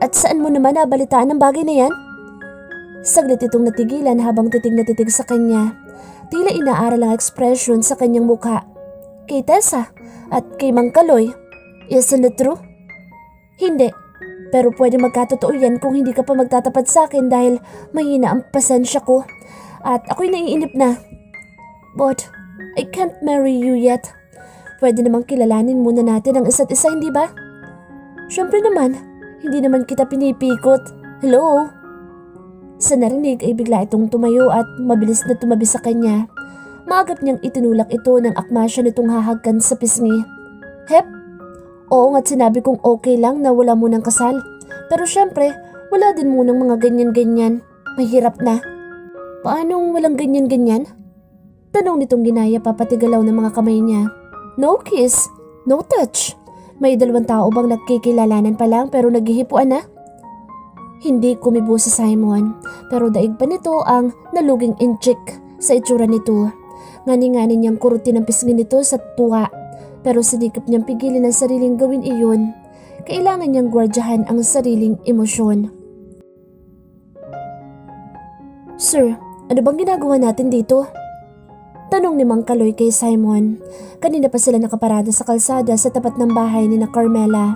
At saan mo naman nabalitaan ang bagay na yan? Saglit itong natigilan habang titig na titig sa kanya. Tila inaaral ang ekspresyon sa kanyang mukha. Kay Tessa at kay Mang Kaloy, isn't it true? Hindi, pero pwede magkatotoo yan kung hindi ka pa magtatapat sa akin dahil mahina ang pasensya ko. At ako'y naiinip na. But I can't marry you yet. Pwede namang kilalanin muna natin ang isa't isa, hindi ba? Siyempre naman, hindi naman kita pinipikot. Hello? Sa narinig ay bigla itong tumayo at mabilis na tumabi sa kanya. Maagap niyang itinulak ito ng akma siya nitong hahagkan sa pisngi. Hep? Oo nga't sinabi kong okay lang na wala munang kasal. Pero syempre, wala din munang mga ganyan-ganyan. Mahirap na. Paanong walang ganyan-ganyan? Tanong nitong ginaya papatigalaw ng mga kamay niya. No kiss, no touch. May 2 tao bang nagkikilalanan pa lang pero naghihipuan na? Hindi kumibo si Simon, pero daig pa nito ang naluging inchik sa itsura nito. Ngani-ngani niyang kurutin ang pisngi nito sa tuwa, pero sinikap niyang pigilin ang sariling gawin iyon. Kailangan niyang gwardyahan ang sariling emosyon. Sir, ano bang ginagawa natin dito? Tanong ni Mang Kaloy kay Simon. Kanina pa sila nakaparada sa kalsada sa tapat ng bahay ni na Carmela.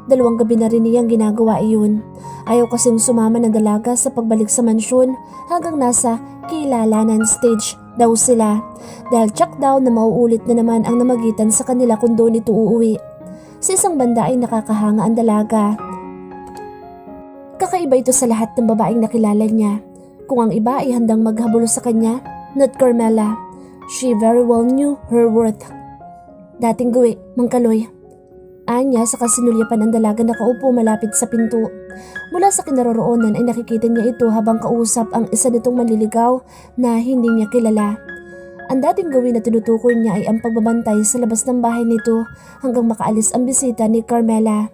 2 gabi na rin niyang ginagawa iyon. Ayaw kasing sumama ng dalaga sa pagbalik sa mansyon hanggang nasa kilalanan stage daw sila. Dahil tsak daw na mauulit na naman ang namagitan sa kanila kung doon ito uuwi. Sa isang banda ay nakakahanga ang dalaga. Kakaiba ito sa lahat ng babaeng nakilala niya. Kung ang iba ay handang maghabol sa kanya, not Carmela. She very well knew her worth. Dating gawi, Mang Kaloy. Anya sa kasinulyapan ang dalaga na kaupo malapit sa pinto. Mula sa kinaroroonan ay nakikita niya ito habang kausap ang isa nitong manliligaw na hindi niya kilala. Ang dating gawin na tinutukoy niya ay ang pagbabantay sa labas ng bahay nito hanggang makaalis ang bisita ni Carmela.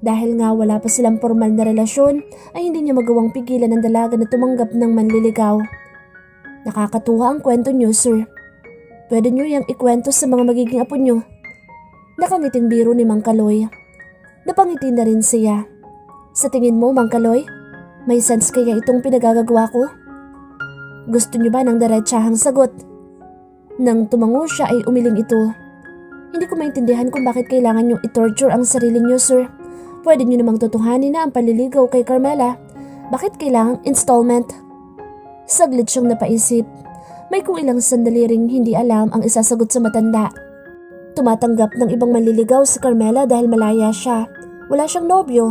Dahil nga wala pa silang formal na relasyon ay hindi niya magawang pigilan ang dalaga na tumanggap ng manliligaw. Nakakatuwa ang kwento niyo, sir. Pwede niyo yang ikwento sa mga magiging apo niyo. Nakangiting biro ni Mang Kaloy. Napangiti na rin siya. Sa tingin mo, Mang Kaloy, may sense kaya itong pinagagagawa ko? Gusto niyo ba ng diretsahang sagot? Nang tumango siya ay umiling ito. Hindi ko maintindihan kung bakit kailangan niyong i-torture ang sarili niyo, sir. Pwede niyo namang tutuhanin na ang panliligaw kay Carmela. Bakit kailangang installment? Saglit siyang napaisip. May kung ilang sandali ring hindi alam ang isasagot sa matanda. Tumatanggap ng ibang manliligaw si Carmela dahil malaya siya. Wala siyang nobyo.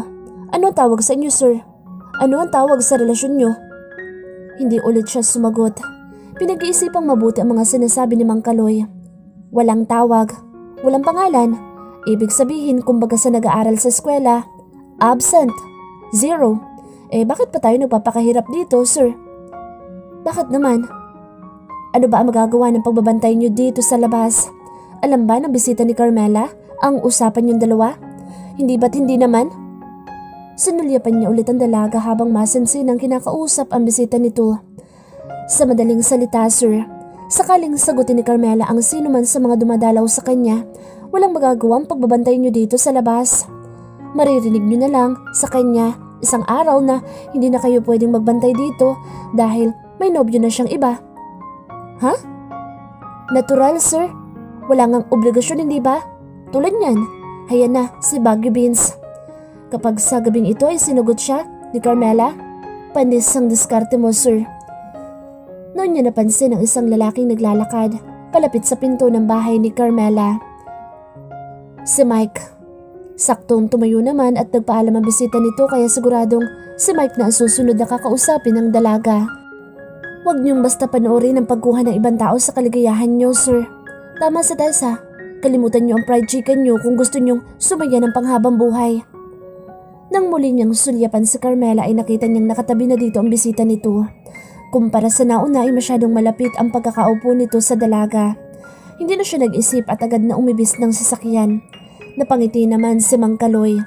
Ano ang tawag sa inyo, sir? Ano ang tawag sa relasyon niyo? Hindi ulit siya sumagot. Pinag-iisipang mabuti ang mga sinasabi ni Mang Kaloy. Walang tawag, walang pangalan, Ibig sabihin kumbaga sa nag-aaral sa eskwela, absent, 0. Bakit pa tayo nagpapakahirap dito, sir? Bakit naman? Ano ba ang magagawa ng pagbabantay niyo dito sa labas? Alam ba ng bisita ni Carmela ang usapan yung dalawa? Hindi ba't hindi naman? Sinulyapan niya ulit ang dalaga habang masinsin ang kinakausap ang bisita nito. Sa madaling salita, sir, sakaling sagutin ni Carmela ang sino man sa mga dumadalaw sa kanya, walang magagawang pagbabantay niyo dito sa labas. Maririnig niyo na lang sa kanya isang araw na hindi na kayo pwedeng magbantay dito dahil may nobyo na siyang iba. Ha? Natural, sir. Wala ngang obligasyon, hindi ba? Tulad niyan, hayan na si Baguio Beans. Kapag sa gabing ito ay sinugot siya ni Carmela, panis ang diskarte mo, sir. Noon niya napansin ang isang lalaking naglalakad palapit sa pinto ng bahay ni Carmela. Si Mike. Saktong tumayo naman at nagpaalam ang bisita nito kaya siguradong si Mike na ang susunod na kakausapin ng dalaga. Huwag niyong basta panoorin ang pagkuha ng ibang tao sa kaligayahan niyo, sir. Tama sa Tessa. Kalimutan niyo ang fried chicken niyo kung gusto niyong sumaya ng panghabang buhay. Nang muli niyang sulyapan si Carmela ay nakita niyang nakatabi na dito ang bisita nito. Kumpara sa nauna ay masyadong malapit ang pagkakaupo nito sa dalaga. Hindi na siya nag-isip at agad na umibis ng sasakyan. Napangiti naman si Mang Kaloy.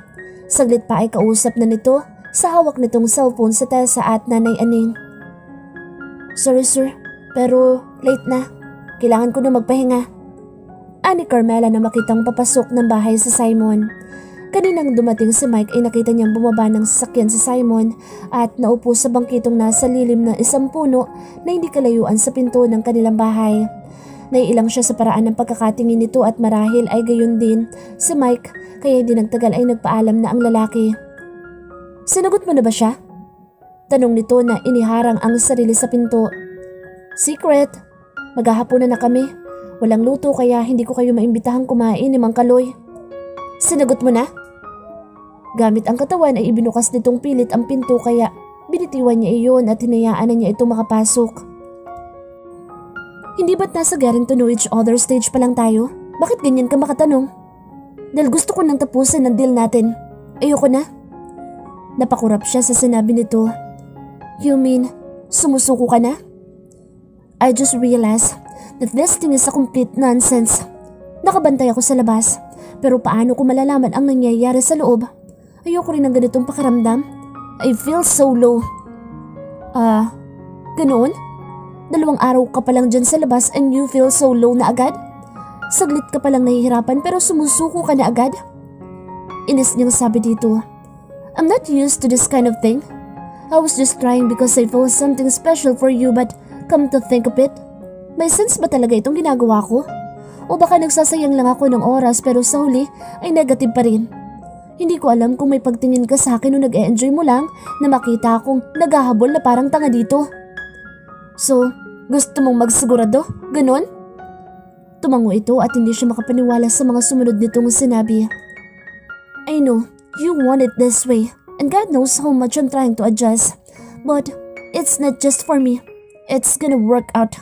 Saglit pa ay kausap na nito sa hawak nitong cellphone sa Tessa at Nanay Aning. Sorry, sir, pero late na. Kailangan ko na magpahinga. Ani Carmela na makitang papasok ng bahay sa Simon. Kaninang dumating si Mike ay nakita niyang bumaba ng sasakyan si Simon at naupo sa bangkitong nasa lilim ng isang puno na hindi kalayuan sa pinto ng kanilang bahay. Naiilang siya sa paraan ng pagkakatingin nito at marahil ay gayon din si Mike kaya hindi nagtagal ay nagpaalam na ang lalaki. Sinagot mo na ba siya? Tanong nito na iniharang ang sarili sa pinto. Secret. Maghahaponan na kami. Walang luto kaya hindi ko kayo maimbitahang kumain ni Mang Kaloy. Sinagot mo na? Gamit ang katawan ay ibinukas nitong pilit ang pinto kaya binitiwan niya iyon at hinayaan na niya itong makapasok. Hindi ba't nasa getting to know each other stage pa lang tayo? Bakit ganyan ka makatanong? Dahil gusto ko nang tapusin ang deal natin. Ayoko na. Napakurap siya sa sinabi nito. You mean, sumusuko ka na? I just realized that this thing is a complete nonsense. Nakabantay ako sa labas, pero paano ko malalaman ang nangyayari sa loob? Ayoko rin ng ganitong pakiramdam. I feel so low. Ganoon? 2 araw ka pa lang dyan sa labas and you feel so low na agad? Saglit ka palang nahihirapan pero sumusuko ka na agad? Inis niyang sabi dito. I'm not used to this kind of thing. I was just trying because I felt something special for you but come to think of it, may sense ba talaga itong ginagawa ko? O baka nagsasayang lang ako ng oras pero sa huli ay negative pa rin. Hindi ko alam kung may pagtingin ka sa akin o nag-e-enjoy mo lang na makita akong naghahabol na parang tanga dito. So, gusto mong magsigurado? Ganon? Tumango ito at hindi siya makapaniwala sa mga sumunod nitong sinabi. I know, you want it this way and God knows how much I'm trying to adjust. But, it's not just for me. It's gonna work out.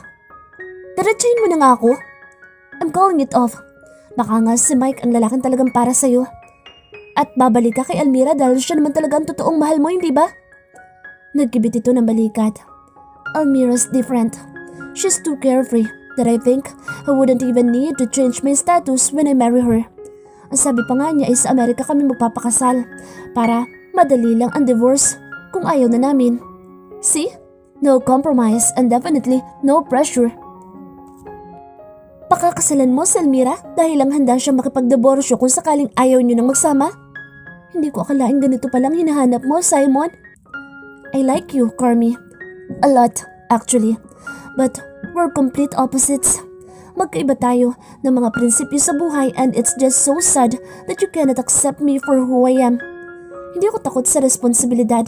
Diretsahin mo na nga ako. I'm calling it off. Baka nga si Mike ang lalaking talagang para sa'yo. At babalik ka kay Almira dahil siya naman talaga ang totoong mahal mo, hindi ba? Nagkibit ito ng balikat. Almira's different. She's too carefree that I think I wouldn't even need to change my status when I marry her. Ang sabi pa nga niya ay sa Amerika kami magpapakasal para madali lang ang divorce kung ayaw na namin. See? No compromise and definitely no pressure. Pakakasalan mo si Almira dahil lang handa siya makipagdiborsyo kung sakaling ayaw niyo nang magsama? Hindi ko akalaing ganito palang hinahanap mo, Simon. I like you, Carmi. A lot, actually. But we're complete opposites. Magkaiba tayo ng mga prinsipyo sa buhay and it's just so sad that you cannot accept me for who I am. Hindi ako takot sa responsibilidad.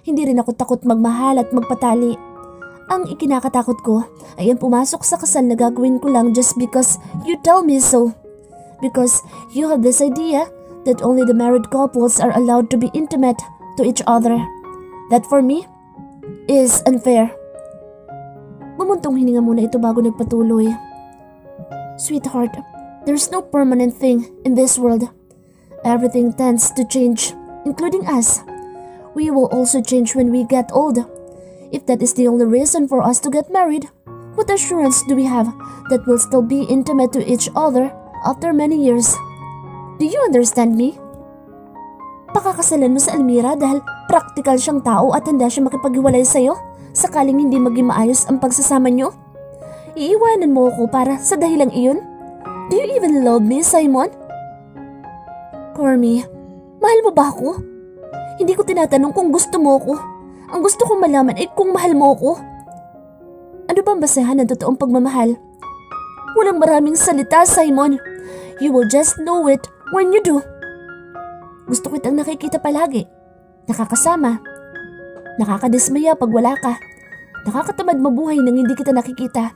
Hindi rin ako takot magmahal at magpatali. Ang ikinakatakot ko ay ang pumasok sa kasal na gagawin ko lang just because you tell me so. Because you have this idea that only the married couples are allowed to be intimate to each other. That for me is unfair. Bumuntong hininga muna ito bago nagpatuloy. Sweetheart, There's no permanent thing in this world. Everything tends to change, including us. We will also change when we get old. If that is the only reason for us to get married, what assurance do we have that we'll still be intimate to each other after many years? Do you understand me? Pakakasalan mo sa Almira dahil practical siyang tao at handa siya makipaghiwalay sa'yo sakaling hindi maging maayos ang pagsasama niyo? Iiwanan mo ako para sa dahilang iyon? Do you even love me, Simon? Cormy, mahal mo ba ako? Hindi ko tinatanong kung gusto mo ako. Ang gusto kong malaman ay kung mahal mo ako. Ano ba ang basehan ng totoong pagmamahal? Walang maraming salita, Simon. You will just know it when you do. Gusto kitang nakikita palagi. Nakakasama. Nakakadismaya pag wala ka. Nakakatamad mabuhay nang hindi kita nakikita.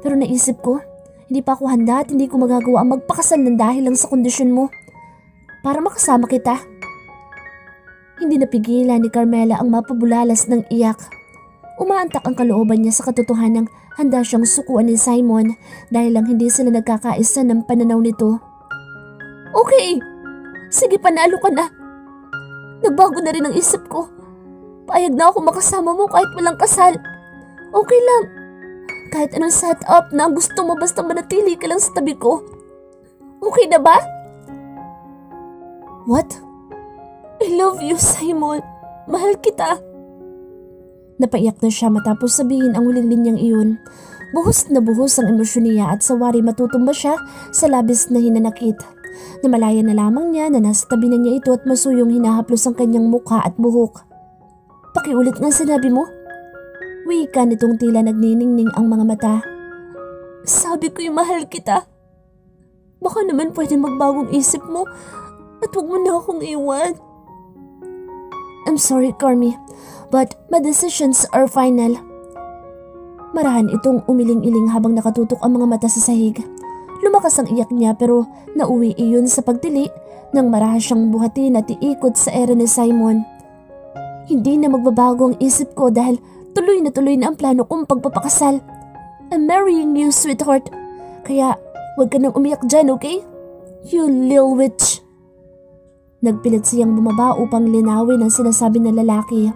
Pero naisip ko, hindi pa ako handa at hindi ko magagawa ang magpakasal ng dahil lang sa kondisyon mo. Para makasama kita. Hindi napigilan ni Carmela ang mapabulalas ng iyak. Umaantak ang kalooban niya sa katotohanang handa siyang sukuan ni Simon dahil lang hindi sila nagkakaisa ng pananaw nito. Okay! Sige, panalo ka na. Nagbago na rin ang isip ko. Payag na ako makasama mo kahit walang kasal. Okay lang. Kahit anong setup na gusto mo basta manatili ka lang sa tabi ko. Okay na ba? What? I love you, Simon. Mahal kita. Napaiyak na siya matapos sabihin ang huling linyang iyon. Buhos na buhos ang emosyon niya at sawari matutumba siya sa labis na hinanakit. Namalaya na lamang niya na nasa tabi na niya ito at masuyong hinahaplos ang kanyang mukha at buhok. Pakiulit nga sinabi mo? Wika nitong tila nagniningning ang mga mata. Sabi ko'y mahal kita. Baka naman pwede magbagong isip mo at huwag mo na akong iwan. I'm sorry, Carmy, but my decisions are final. Marahan itong umiling-iling habang nakatutok ang mga mata sa sahig. Lumakas ang iyak niya pero nauwi iyon sa pagtili nang marahas siyang buhatin at iikot sa ere ni Simon. Hindi na magbabago ang isip ko dahil tuloy na ang plano kong pagpapakasal. I'm marrying you, sweetheart. Kaya huwag ka nang umiyak dyan, okay? You little witch. Nagpilit siyang bumaba upang linawin ang sinasabi ng lalaki.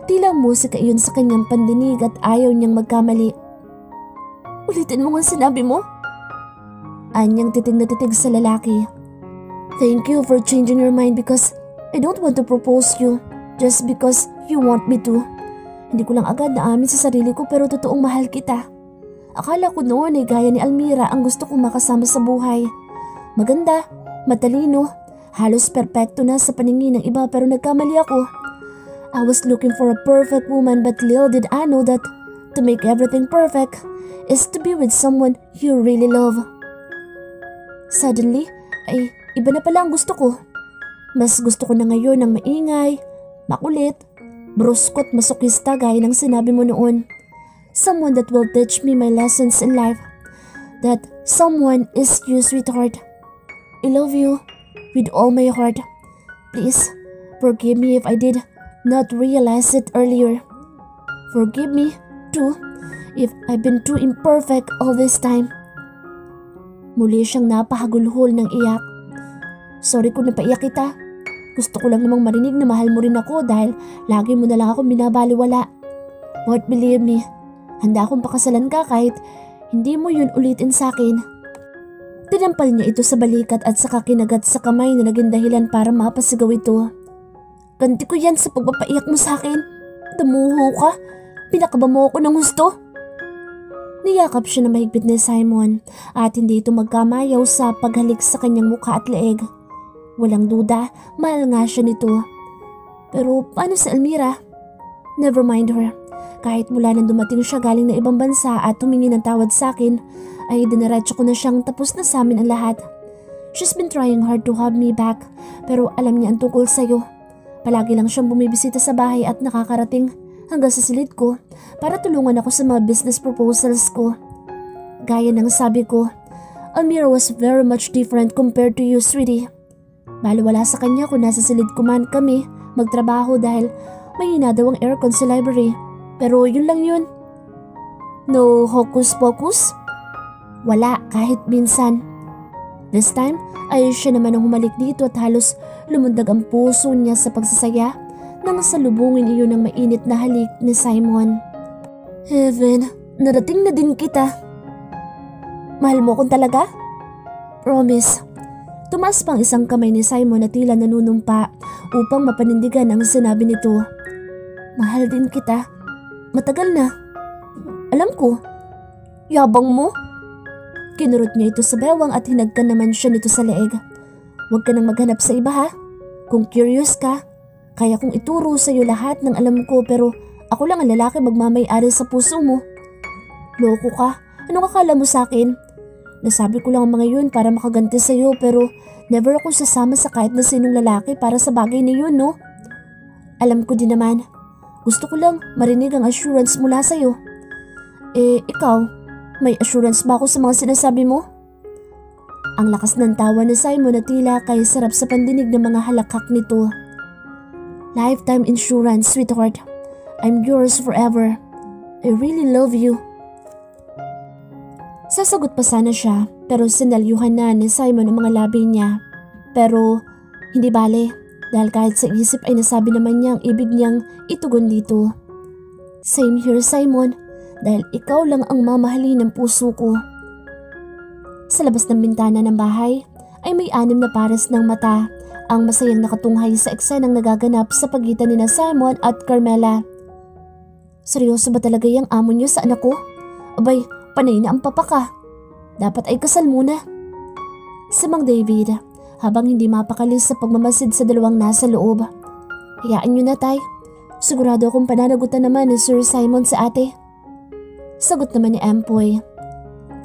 Tila musika iyon sa kanyang pandinig at ayaw niyang magkamali. Ulitin mo nga sinabi mo? Anyang titig na titig sa lalaki. Thank you for changing your mind because I don't want to propose you just because you want me to. Hindi ko lang agad naamin sa sarili ko pero totoong mahal kita. Akala ko noon ay gaya ni Almira ang gusto kong makasama sa buhay. Maganda, matalino, halos perpekto na sa paningin ng iba pero nagkamali ako. I was looking for a perfect woman but little did I know that to make everything perfect is to be with someone you really love. Suddenly, ay iba na pala ang gusto ko. Mas gusto ko na ngayon ng maingay, makulit, bruskot masokista gaya ng sinabi mo noon. Someone that will teach me my lessons in life. That someone is you, sweetheart. I love you with all my heart. Please, forgive me if I did not realize it earlier. Forgive me, too, if I've been too imperfect all this time. Muli siyang napahagulhol ng iyak. Sorry kung napaiyak kita. Gusto ko lang namang marinig na mahal mo rin ako dahil lagi mo na lang ako binabaliwala. But believe me, handa akong pakasalan ka kahit hindi mo yun ulitin sa akin. Tinampal niya ito sa balikat at saka kinagat sa kamay na naging dahilan para mapasigaw ito. Ganti ko yan sa pagpapaiyak mo sa akin. Damuho ka. Pinakaba mo ako ng gusto. Niyakap siya na mahigpit ni Simon at hindi ito magkamayaw sa paghalik sa kanyang mukha at leeg. Walang duda, mahal nga siya nito. Pero paano si Almira? Never mind her. Kahit mula nang dumating siya galing na ibang bansa at humingi ng tawad sa akin, ay dinaretso ko na siyang tapos na sa amin ang lahat. She's been trying hard to have me back pero alam niya ang tungkol sa'yo. Palagi lang siyang bumibisita sa bahay at nakakarating hanggang sa silid ko para tulungan ako sa mga business proposals ko. Gaya ng sabi ko, Almira was very much different compared to you, sweetie. Baliwala sa kanya kung nasa silid ko man kami magtrabaho dahil mahina daw ang aircon sa library. Pero yun lang yun. No hocus pocus? Wala kahit minsan. This time ay siya naman ang humalik dito at halos lumundag ang puso niya sa pagsasaya nang salubungin iyon ng mainit na halik ni Simon. Heaven, narating na din kita. Mahal mo akong talaga? Promise. Tumaas pang isang kamay ni Simon na tila nanunumpa upang mapanindigan ang sinabi nito. Mahal din kita. Matagal na. Alam ko. Yabang mo? Kinurot niya ito sa bewang at hinagkan naman siya nito sa leeg. Huwag ka nang maghanap sa iba ha. Kung curious ka, kaya kong ituro sa iyo lahat ng alam ko pero ako lang ang lalaki magmamay-ari sa puso mo. Loko ka. Anong akala mo sa akin? Nasabi ko lang ang mga yun para makaganti sa iyo pero never ako sasama sa kahit na sinong lalaki para sa bagay na yun, no? Alam ko din naman. Gusto ko lang marinig ang assurance mula sa iyo. Ikaw? May assurance ba ako sa mga sinasabi mo? Ang lakas ng tawa ni Simon na tila kay sarap sa pandinig ng mga halakhak nito. Lifetime insurance, sweetheart. I'm yours forever. I really love you. Sasagot pa sana siya pero sinalyuhan na ni Simon ang mga labi niya. Pero hindi bale dahil kahit sa isip ay nasabi naman niya ang ibig niyang itugon dito. Same here, Simon. Dahil ikaw lang ang mamahalin ng puso ko. Sa labas ng bintana ng bahay ay may 6 na pares ng mata ang masayang nakatunghay sa eksenang nagaganap sa pagitan ni Simon at Carmela. Seryoso ba talaga yung amo niyo sa anak ko? Abay, panay na ang papa ka. Dapat ay kasal muna. Si Mang David habang hindi mapakalis sa pagmamasid sa dalawang nasa loob. Hayaan niyo na tay. Sigurado akong pananagutan naman ni Sir Simon sa ate. Sagot naman ni Empoy.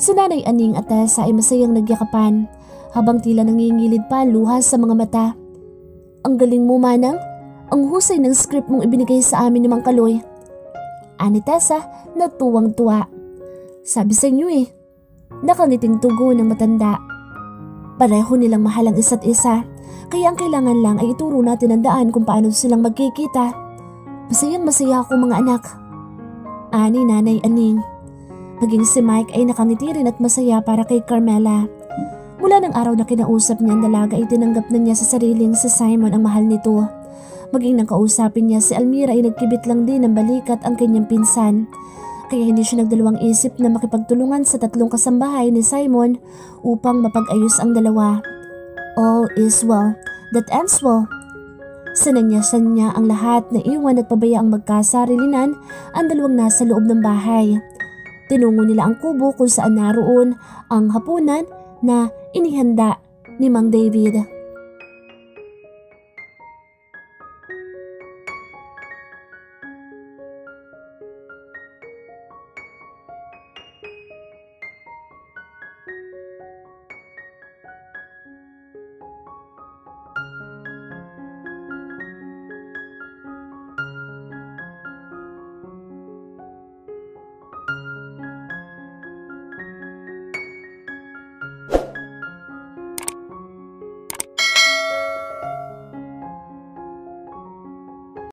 Si Nanay Aning at Tessa ay masayang nagyakapan habang tila nangingilid pa luha sa mga mata. Ang galing mo, Manang. Ang husay ng script mong ibinigay sa amin ni Mang Kaloy. Ani Tessa na tuwang-tuwa. Sabi sa inyo nakangiting tugo ng matanda. Pareho nilang mahal ang isa't isa kaya ang kailangan lang ay ituro natin ang daan kung paano silang magkikita. Masayang masaya ako mga anak. Ani Nanay Aning. Maging si Mike ay nakangiti rin at masaya para kay Carmela. Mula ng araw na kinausap niya ang dalaga ay tinanggap na niya sa sariling si Simon ang mahal nito. Maging nang kausapin niya si Almira ay nagkibit lang din ng balikat ang kanyang pinsan. Kaya hindi siya nagdalawang isip na makipagtulungan sa 3 kasambahay ni Simon upang mapag-ayos ang dalawa. All is well that ends well. Sinanyasan niya ang lahat na iwan at pabayaang magkasarilinan ang 2 nasa loob ng bahay. Tinungo nila ang kubo kung saan naroon ang hapunan na inihanda ni Mang David.